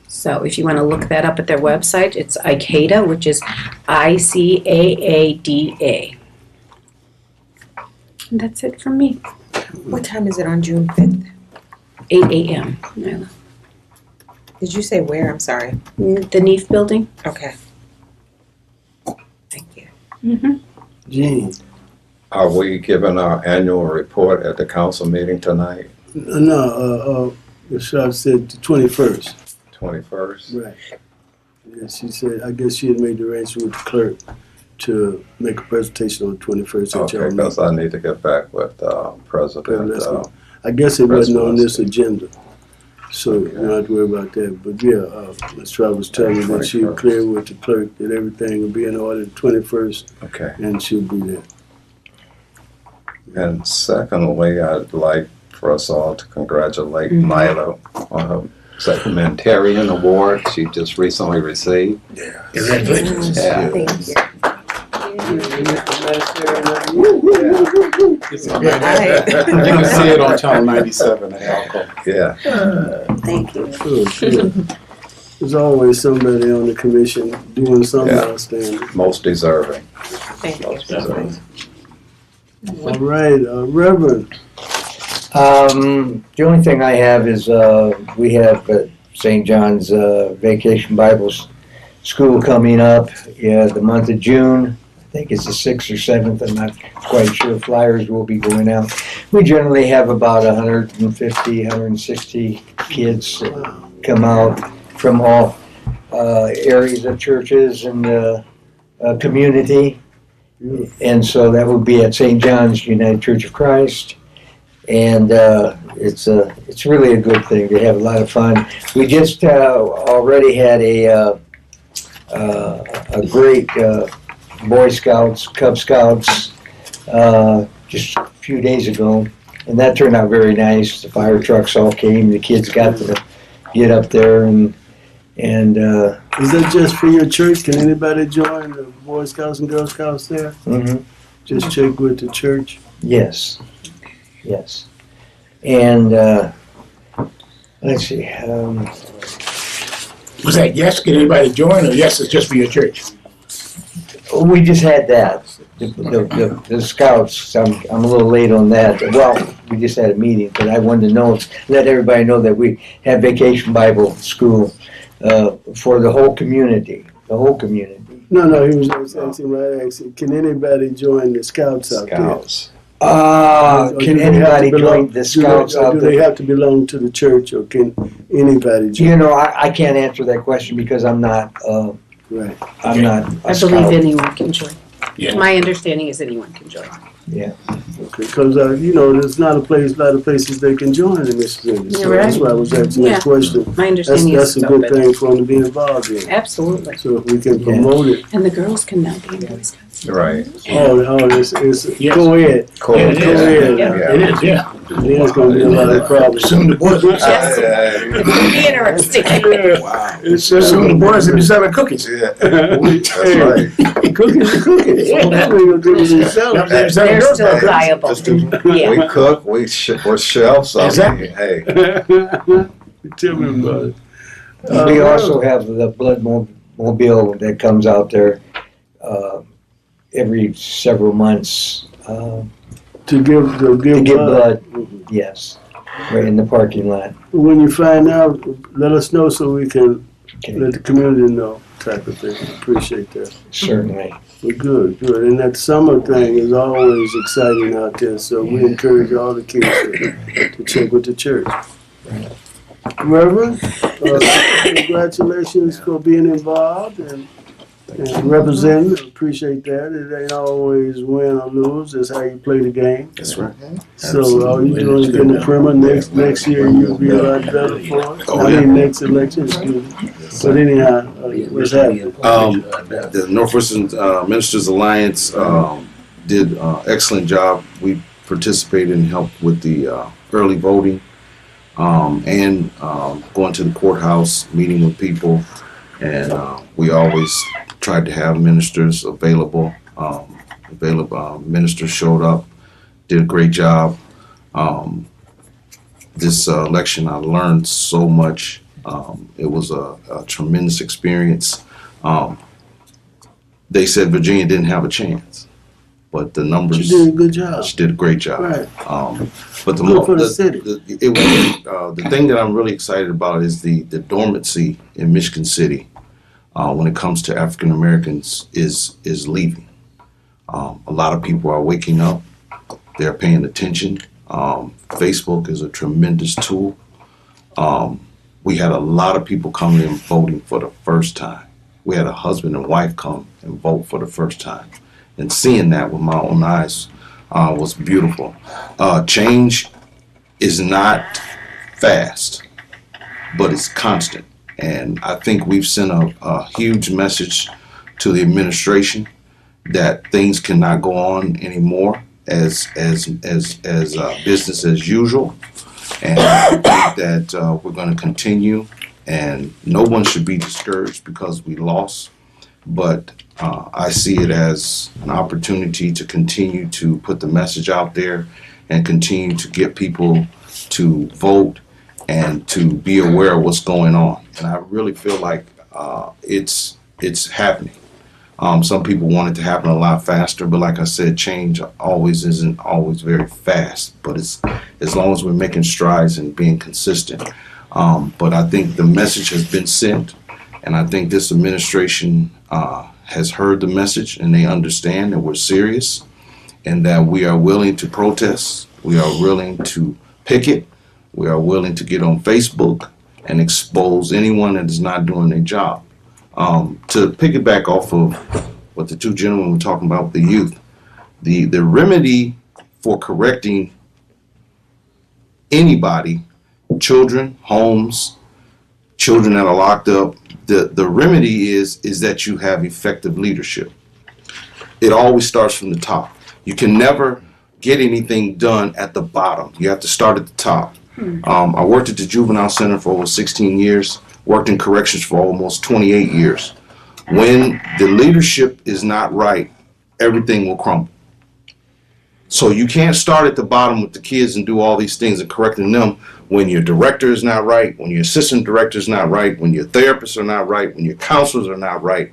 So if you want to look that up at their website, it's ICADA, which is ICAADA. And that's it from me. What time is it on June 5th? 8 a.m. Nyla. Did you say where? I'm sorry. The NEAF building. Okay. Thank you. Mm-hmm. Gene? Are we giving our annual report at the council meeting tonight? No, the sheriff said the 21st. 21st? Right. Yeah, she said, I guess she had made the arrangement with the clerk to make a presentation on the 21st. Okay, because I need to get back with President. I guess it wasn't on this agenda, so you don't have to worry about that. But yeah, Ms. Travis was telling me that she cleared with the clerk that everything will be in order the 21st, Okay. and she'll be there. And secondly, I'd like for us all to congratulate Nyla on her Secretarian Award she just recently received. Yeah. Congratulations. Yeah. You can see it on Channel 97 at Alco. Yeah. Thank you. Good. There's always somebody on the commission doing something outstanding. Most deserving. Thank you. Most deserving. All right, Reverend. The only thing I have is we have St. John's Vacation Bible School coming up the month of June. I think it's the 6th or 7th. I'm not quite sure. Flyers will be going out. We generally have about 150, 160 kids come out from all areas of churches and community. And so that would be at St. John's United Church of Christ. And it's really a good thing. They have a lot of fun. We just already had a great Boy Scouts, Cub Scouts just a few days ago, and that turned out very nice. The fire trucks all came. The kids got to get up there and. Is that just for your church? Can anybody join the Boy Scouts and Girl Scouts there? Mm-hmm. Just check with the church. Yes. Yes. And let's see. Was that yes? Can anybody join, or yes, it's just for your church? We just had that. The scouts. I'm a little late on that. Well, we just had a meeting, but I wanted to let everybody know that we have Vacation Bible School for the whole community. The whole community. No, he was asking right. Asking, can anybody join the Scouts out there? Can anybody join the Scouts out there? Do they have to belong to the church, or can anybody join? You know, I can't answer that question because I'm not Right. I'm not I a believe scout. anyone can join. Yeah. My understanding is anyone can join. Yeah, Because, there's not a lot of places they can join in Mississippi. So You're that's right. why I was asking Yeah. that question. My understanding That's is a it's good open. thing for them to be involved in. Absolutely. So if we can Yeah. promote it. And the girls can now be in Boy Scouts. Right. It's Yes. co-ed. Cool. Yeah, it is. Co-ed. Yeah. It is, yeah. Then it's gonna be a lot of problems. Soon the boys, Yes. It's gonna be interesting. Wow. It's soon the boys will be selling cookies. Yeah. That's right. Cookies are cookies. So that way you'll get to be selling. They're selling They're those still bags. viable. Just do- Yeah. We cook, we're shelves. Exactly. Hey, Tell me about it. we also have the blood mobile that comes out there every several months To give to give blood. Mhm. Yes, right in the parking lot. When you find out, let us know so we can Okay. let the community know, type of thing. Appreciate that. Certainly. Well, good. And that summer thing is always exciting out there, so we encourage all the kids to check with the church. Reverend, congratulations for being involved and representing. Appreciate that. It ain't always win or lose. It's how you play the game. That's right. So all you doing is getting the primer. Next year you'll be a lot better for it. Oh, I yeah. mean, next election, excuse me. But anyhow, what's happening? The Northwestern Ministers Alliance did excellent job. We participated and helped with the early voting and going to the courthouse, meeting with people, and we always tried to have ministers available. Ministers showed up, did a great job. This election, I learned so much. It was a tremendous experience. They said Virginia didn't have a chance, but the numbers. She did a good job. She did a great job. Right. But the Good for the city. the thing that I'm really excited about is the dormancy in Michigan City when it comes to African Americans is leaving. A lot of people are waking up. They're paying attention. Facebook is a tremendous tool. We had a lot of people coming in voting for the first time. We had a husband and wife come and vote for the first time. And seeing that with my own eyes was beautiful. Change is not fast, but it's constant. And I think we've sent a huge message to the administration that things cannot go on anymore as business as usual. And I think that we're going to continue, and no one should be discouraged because we lost. But I see it as an opportunity to continue to put the message out there and continue to get people to vote and to be aware of what's going on. And I really feel like it's happening. Some people want it to happen a lot faster, but like I said, change always isn't always very fast. But it's as long as we're making strides and being consistent. But I think the message has been sent, and I think this administration has heard the message, and they understand that we're serious and that we are willing to protest. We are willing to picket. We are willing to get on Facebook and expose anyone that is not doing their job. To piggyback off of what the two gentlemen were talking about with the youth, the remedy for correcting anybody, children, homes, children that are locked up, the remedy is that you have effective leadership. It always starts from the top. You can never get anything done at the bottom. You have to start at the top. I worked at the Juvenile Center for over 16 years, worked in corrections for almost 28 years. When the leadership is not right, everything will crumble. So you can't start at the bottom with the kids and do all these things and correcting them when your director is not right, when your assistant director is not right, when your therapists are not right, when your counselors are not right.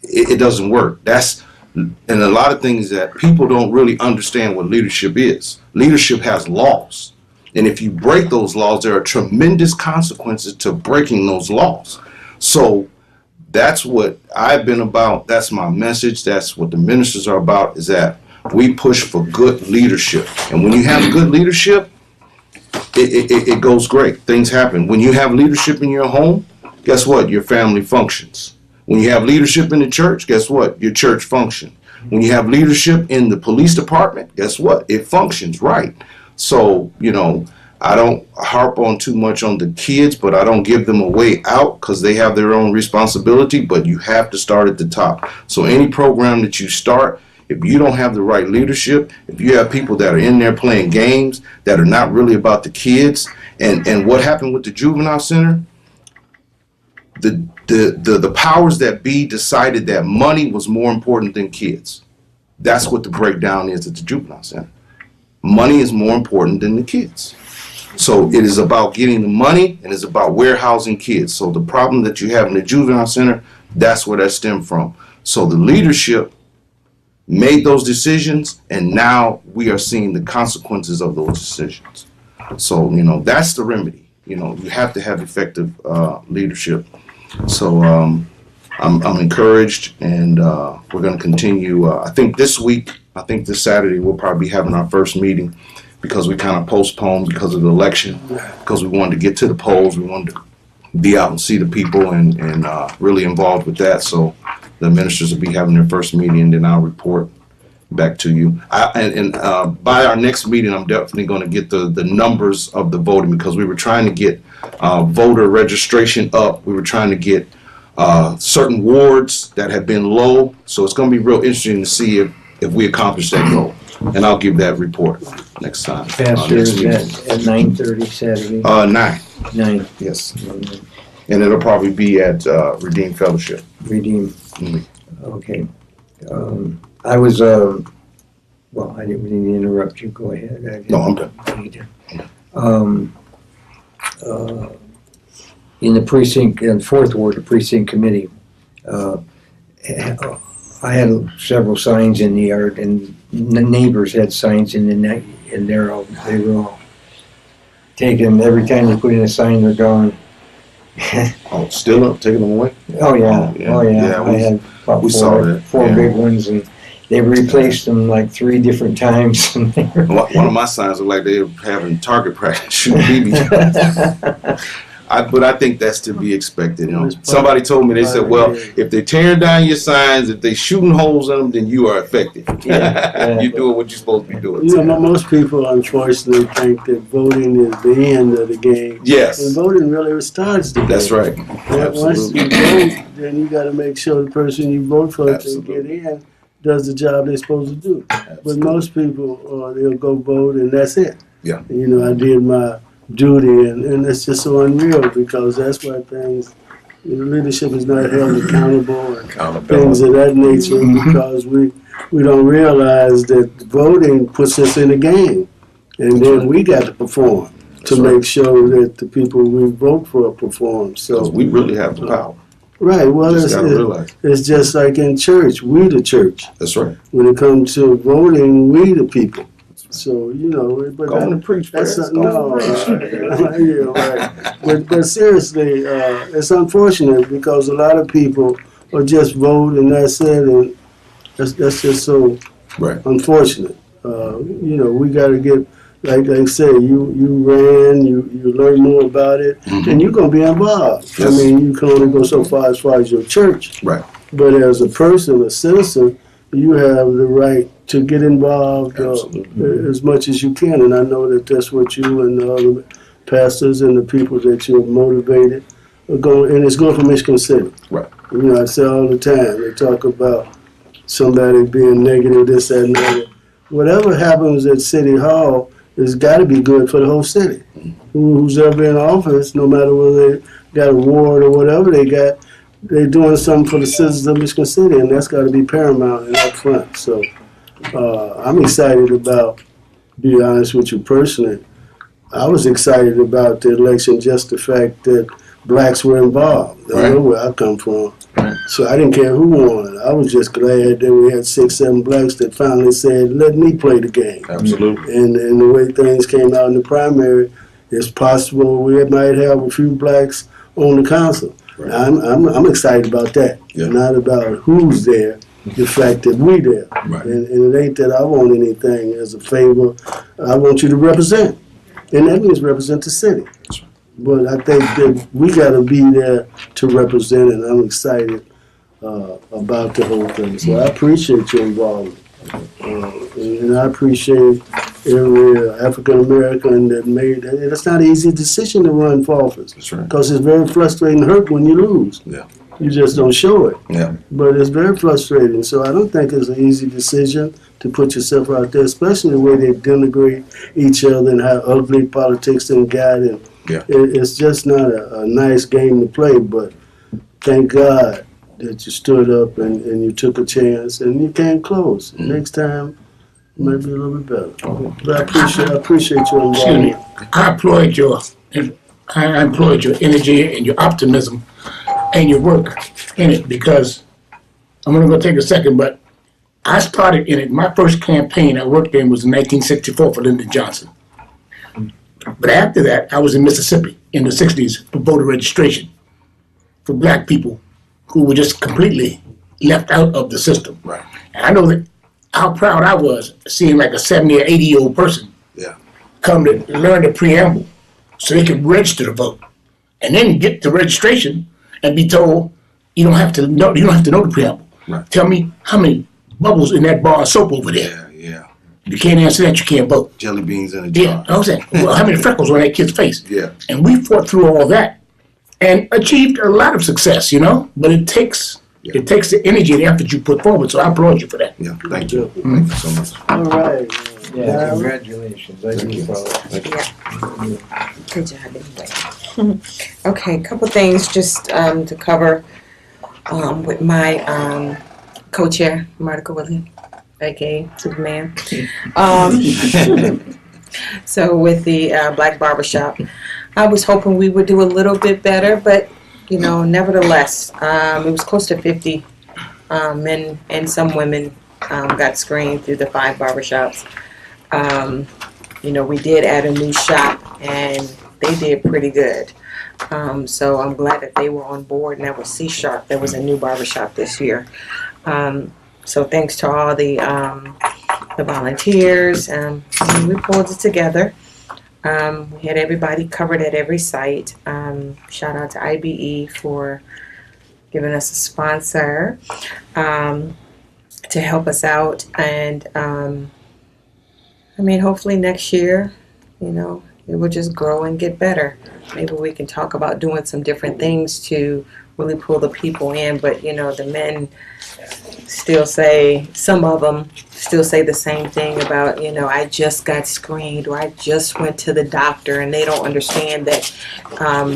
It doesn't work. And a lot of things that people don't really understand what leadership is. Leadership has laws. And if you break those laws, there are tremendous consequences to breaking those laws. So that's what I've been about. That's my message. That's what the ministers are about, is that we push for good leadership. And when you have good leadership, it goes great. Things happen. When you have leadership in your home, guess what? Your family functions. When you have leadership in the church, guess what? Your church functions. When you have leadership in the police department, guess what? It functions, right? So, you know, I don't harp on too much on the kids, but I don't give them a way out because they have their own responsibility, but you have to start at the top. So any program that you start, if you don't have the right leadership, if you have people that are in there playing games that are not really about the kids, and what happened with the juvenile center, the powers that be decided that money was more important than kids. That's what the breakdown is at the juvenile center. Money is more important than the kids. So it is about getting the money, and it's about warehousing kids. So the problem that you have in the juvenile center, that's where that stemmed from. So the leadership made those decisions, and now we are seeing the consequences of those decisions. So, you know, that's the remedy. You know, you have to have effective leadership. So I'm encouraged, and we're going to continue. I think this Saturday, we'll probably be having our first meeting because we kind of postponed because of the election, because we wanted to get to the polls. We wanted to be out and see the people and really involved with that. So the ministers will be having their first meeting, and then I'll report back to you. By our next meeting, I'm definitely going to get the numbers of the voting, because we were trying to get voter registration up. We were trying to get certain wards that have been low. So it's going to be real interesting to see if we accomplish that goal. And I'll give that report next time. Pastor, is that at 9:30 Saturday? 9. 9. Yes. And it'll probably be at Redeemed Fellowship. Redeemed. Mm-hmm. Okay. I was, well, I didn't mean to interrupt you. Go ahead. No, I'm done. In the precinct, in 4th Ward, the precinct committee, I had several signs in the yard, and the neighbors had signs in the night, and they were all taken. Every time they put in a sign, they're gone. Oh, still up, taking them away? Oh yeah, Yeah, I had about we saw that. four Yeah. big ones, and they replaced them like 3 different times. And they were One of my signs looked like they were having target practice, shooting BB. But I think that's to be expected. You know, somebody told me, they said, "Well, if they're tearing down your signs, if they're shooting holes in them, then you are affected. You're doing what you're supposed to be doing." You know, most people unfortunately think that voting is the end of the game. Yes. And voting really starts the game. That's right. And once you vote, then you got to make sure the person you vote for to get in does the job they're supposed to do. But most people, they'll go vote and that's it. Yeah. You know, I did my duty, and it's just so unreal, because that's why things, you know, leadership is not held accountable and things of that nature, because we don't realize that voting puts us in a game, and then we got to perform to make sure that the people we vote for perform. So we really have the power. Right. Well, it's just like in church. We the church. That's right. When it comes to voting, we the people. So, you know, but Go on and preach, that's no, yeah, right. But seriously, it's unfortunate, because a lot of people are just vote and that's it, and that's just so unfortunate. You know, we got to get, like I say, you ran, you learn more about it, and you're gonna be involved. Yes. I mean, you can only go so far as your church. Right. But as a person, a citizen, you have the right to get involved as much as you can, and I know that that's what you and the other pastors and the people that you have motivated are going, and it's going for Michigan City. Right. You know, I say all the time, they talk about somebody being negative, this, that, and that. Whatever happens at City Hall has got to be good for the whole city. Who's ever in office, no matter whether they got a ward or whatever they got, they're doing something for the citizens of Michigan City, and that's got to be paramount and up front. So I'm excited about, be honest with you personally, I was excited about the election, just the fact that blacks were involved. I know where I come from. Right. So I didn't care who won. I was just glad that we had 6, 7 blacks that finally said, let me play the game. Absolutely. And the way things came out in the primary, it's possible we might have a few blacks on the council. Right. I'm excited about that, not about who's there, the fact that we there. Right. And it ain't that I want anything as a favor. I want you to represent. And that means represent the city. But I think that we got to be there to represent, and I'm excited about the whole thing. So I appreciate your involvement. And I appreciate every African American that made it. It's not an easy decision to run for office. That's right. Because it's very frustrating and hurt when you lose. Yeah. You just don't show it. Yeah. But it's very frustrating. So I don't think it's an easy decision to put yourself out there, especially the way they denigrate each other and how ugly politics then got. And Yeah. it's just not a nice game to play. But thank God that you stood up and you took a chance and you came close. Next time, it might be a little bit better. But I appreciate your Excuse me. involvement. I employed your energy and your optimism and your work in it, because I'm going to go take a second, but I started in it. My first campaign I worked in was in 1964 for Lyndon Johnson. But after that, I was in Mississippi in the 60s for voter registration for black people who were just completely left out of the system. Right. And I know that how proud I was seeing like a 70 or 80-year-old person Yeah. come to learn the preamble so they could register to vote, and then get the registration and be told you don't have to know the preamble. Right. Tell me how many bubbles in that bar of soap over there. Yeah. Yeah. If you can't answer that, you can't vote. Jelly beans in a Yeah, jar. I was saying, well, how many freckles on that kid's face? Yeah. And we fought through all that and achieved a lot of success, you know. But it takes the energy and effort you put forward. So I applaud you for that. Yeah. Thank you. Thank you so much. All right. Yeah, congratulations. I do follow. Good job, anyway. Okay, a couple things just to cover with my co-chair, Martica Williams, aka Superman. So with the Black Barbershop, I was hoping we would do a little bit better, but nevertheless, it was close to 50 men and some women got screened through the 5 barbershops. We did add a new shop, and they did pretty good. So I'm glad that they were on board, and that was C Sharp. There was a new barbershop this year. So thanks to all the volunteers. We pulled it together. We had everybody covered at every site. Shout out to IBE for giving us a sponsor to help us out. And hopefully next year, it will just grow and get better. Maybe we can talk about doing some different things to really pull the people in. But, the men still say, some of them still say the same thing about, I just got screened or I just went to the doctor, and they don't understand that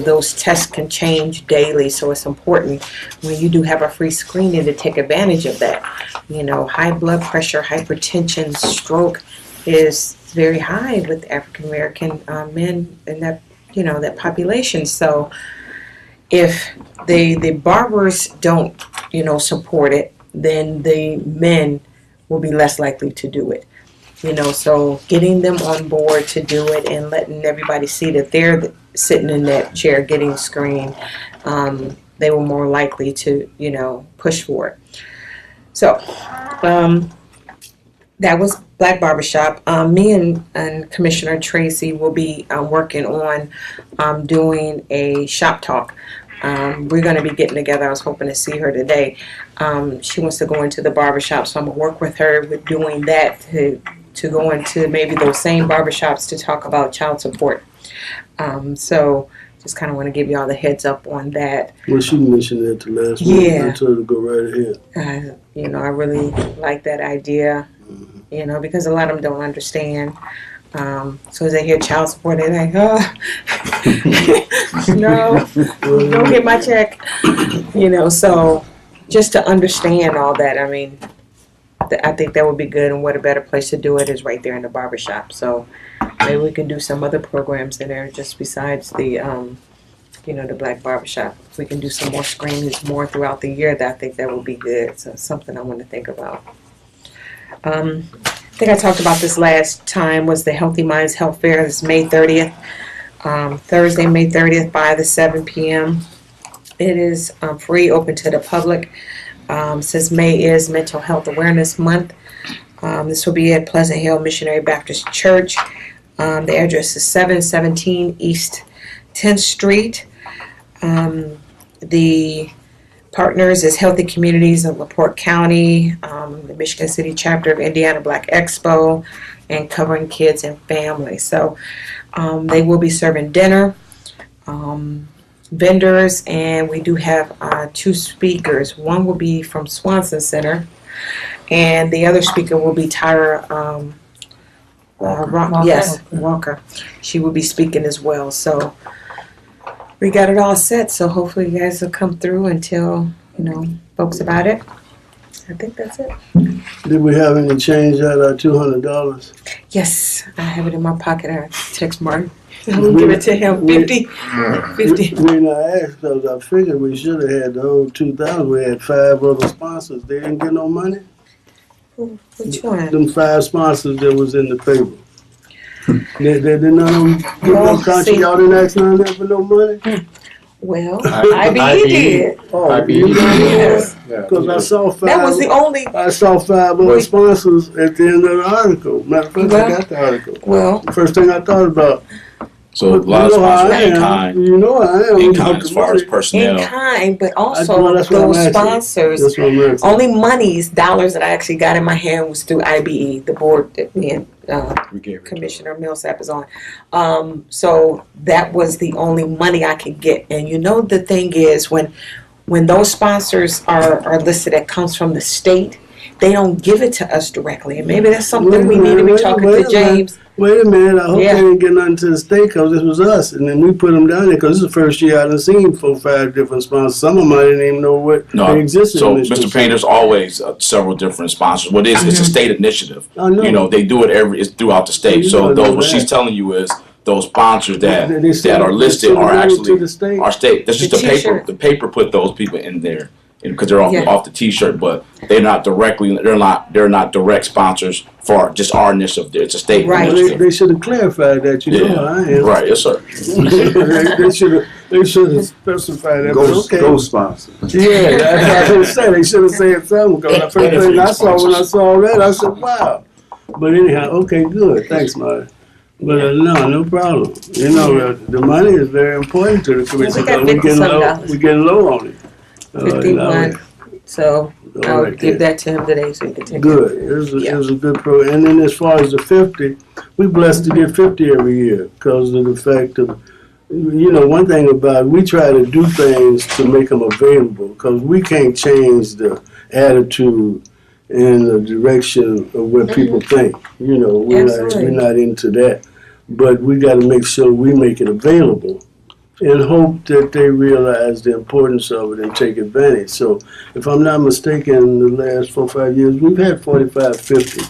those tests can change daily. So it's important when you do have a free screening to take advantage of that. High blood pressure, hypertension, stroke is very high with African American men in that population. So if the barbers don't support it, then the men will be less likely to do it. So getting them on board to do it and letting everybody see that they're sitting in that chair getting screened, they were more likely to push for it. So that was Black Barbershop. Me and Commissioner Tracy will be working on doing a shop talk. We're going to be getting together. I was hoping to see her today. She wants to go into the barbershop, so I'm going to work with her with doing that to go into maybe those same barbershops to talk about child support. So just kind of want to give you all the heads up on that. Well, she mentioned that the last one. Yeah. I told her to go right ahead. I really like that idea, because a lot of them don't understand. So as they hear child support, they're like, oh, no, don't get my check. So just to understand all that, I think that would be good, and what a better place to do it is right there in the barbershop. So maybe we can do some other programs in there just besides the, the Black Barbershop. If we can do some more screenings more throughout the year, I think that would be good. So it's something I want to think about. I think I talked about this last time, was the Healthy Minds Health Fair. This is May 30th, Thursday, May 30th, 5 to 7 p.m. It is free, open to the public. Since May is Mental Health Awareness Month, this will be at Pleasant Hill Missionary Baptist Church. The address is 717 East 10th Street. The Partners is Healthy Communities of LaPorte County, the Michigan City chapter of Indiana Black Expo, and Covering Kids and Families. So they will be serving dinner, vendors, and we do have 2 speakers. One will be from Swanson Center, and the other speaker will be Tyra Walker. She will be speaking as well. So we got it all set. So hopefully you guys will come through and tell folks about it. I think that's it. Did we have any change at our $200? Yes, I have it in my pocket. I text Martin. I'll give it to him. 50. 50. When I asked, because I figured we should have had the whole 2,000. We had 5 other sponsors. They didn't get no money? Which one? Them 5 sponsors that was in the paper. They none of them give no country. Y'all didn't ask none of them for no money? Well, IBE did. Oh, IBE. Yes. Because I saw 5. That was the only. I saw 5 other sponsors at the end of the article. Matter of fact, I got the article. Well, First thing I thought about. So a lot of sponsors are in kind. You know I am. In kind as far as personnel. in kind, but also That's what I'm those asking. sponsors. That's what I'm asking. Only monies, dollars that I actually got in my hand was through IBE, the board that me and Commissioner Millsap is on. So that was the only money I could get. And the thing is, when those sponsors are listed, that comes from the state, they don't give it to us directly. And maybe that's something we need to be talking to James. Wait a minute, I hope they didn't get nothing to the state because this was us. And then we put them down there because this is the first year I done seen 4 or 5 different sponsors. Some of them I didn't even know they existed. So, Mr. Payne, there's always several different sponsors. What it's a state initiative. I know. They do it it's throughout the state. So what she's telling you is those sponsors that are listed are actually our state. That's just the paper. The paper put those people in there because they're off the T-shirt, but they're not direct sponsors for just our initiative. It's a state initiative. They should have clarified that. How I am. Right, yes, sir. they should have specified that. Go sponsor. Yeah, that's what I was saying. They should have said something because the first thing I saw when I saw that, I said, "Wow." But anyhow, okay, good. Thanks, Marty. But no problem. The money is very important to the commission because we're getting low on it. 51. So I'll give that to him today so he can take it. Good. It was a good program. And then as far as the 50, we're blessed to get 50 every year because of the fact of, one thing about it, we try to do things to make them available because we can't change the attitude and the direction of what people think. We're not into that. But we got to make sure we make it available and hope that they realize the importance of it and take advantage. So if I'm not mistaken, in the last 4 or 5 years, we've had 45, 50.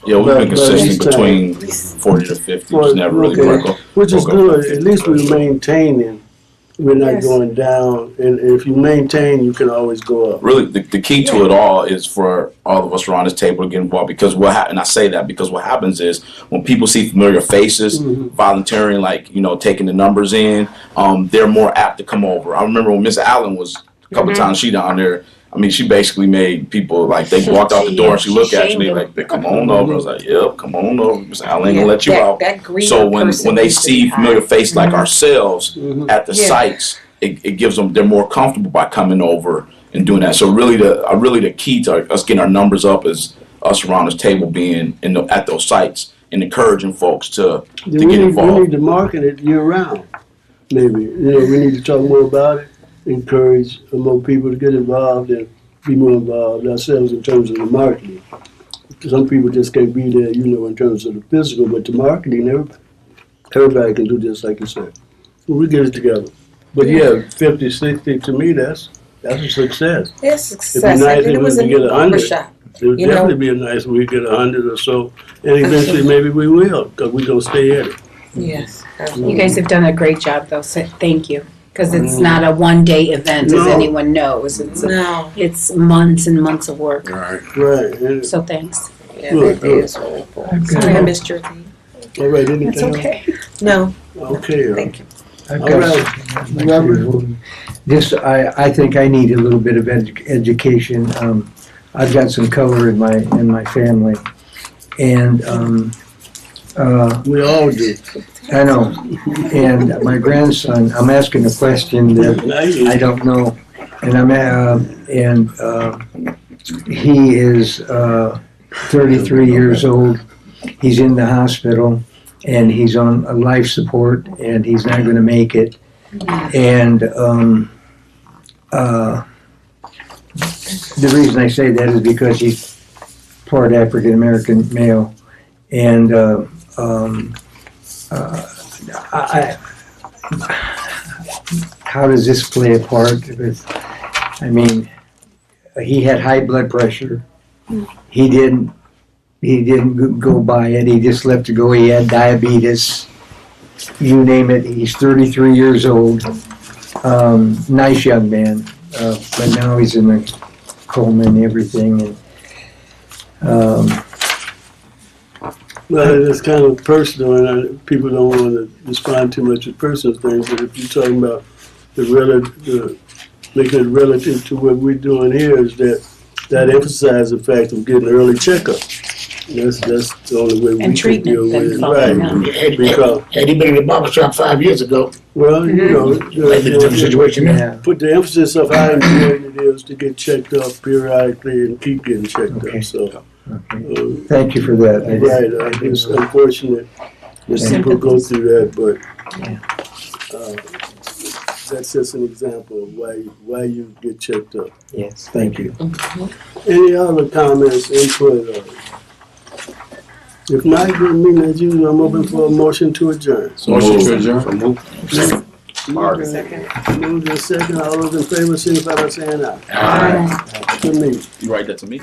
Yeah, we've been consistent between 40 to 50. It's never really which is good. At least we're maintaining. We're not going down. And if you maintain, you can always go up. Really, the key to it all is for all of us around this table to get involved because and I say that because what happens is when people see familiar faces volunteering, taking the numbers in, they're more apt to come over. I remember when Miss Allen was a couple times she down there. I mean, she basically made people they walked out the door and she looked at me come on over. I was like, yep, come on over. Miss Allen ain't gonna let you out. So when they see familiar faces like ourselves at the sites, it gives them, they're more comfortable by coming over and doing that. So really the key to us getting our numbers up is us around this table being at those sites and encouraging folks to get involved. We need to market it year round. Maybe we need to talk more about it. Encourage more people to get involved and be more involved ourselves in terms of the marketing. Some people just can't be there, in terms of the physical, but the marketing, everybody can do just like you said. So we get it together. But 50, 60, to me, that's a success. It's a success. It'd be nice if it was we a could get new 100. barbershop. It would definitely be nice if we get 100 or so. And eventually maybe we will, because we're going to stay at it. Yes. You guys have done a great job, though, so thank you. Because it's not a one-day event, as anyone knows. It's months and months of work. Right. So thanks. Yeah, it is really cool. Sorry I missed your thing. All right, anything That's okay. No. Okay. Thank you. All right. I think I need a little bit of education. I've got some color in my family, and we all do. I know. And my grandson, I'm asking a question that I don't know and he is 33 years old. He's in the hospital, and he's on a life support, and he's not going to make it. And the reason I say that is because he's part African American male, and how does this play a part? I mean, he had high blood pressure. He didn't go by it. He just left it go. He had diabetes. You name it. He's 33 years old. Nice young man. But now he's in a coma and everything. And well, it's kind of personal, and people don't want to respond too much to personal things. But if you're talking about making it relative to what we're doing here, is that emphasizes the fact of getting early checkup. That's the only way we And can treatment deal then with it, following right? up. Had he been in the barber shop 5 years ago, Well, you know, might be a different situation now. yeah, put the emphasis of how important it is to get checked up periodically and keep getting checked Okay. up. So, thank you for that. right, it's unfortunate that people go through that, but that's just an example of why you get checked up. Yes, thank you. Any other comments, input? If not, good meeting as usual. I'm open for a motion to adjourn. Motion to adjourn. Mark. Second. Moved in second. All those in favor, signify by saying aye. Aye. Good meeting. You write that to me?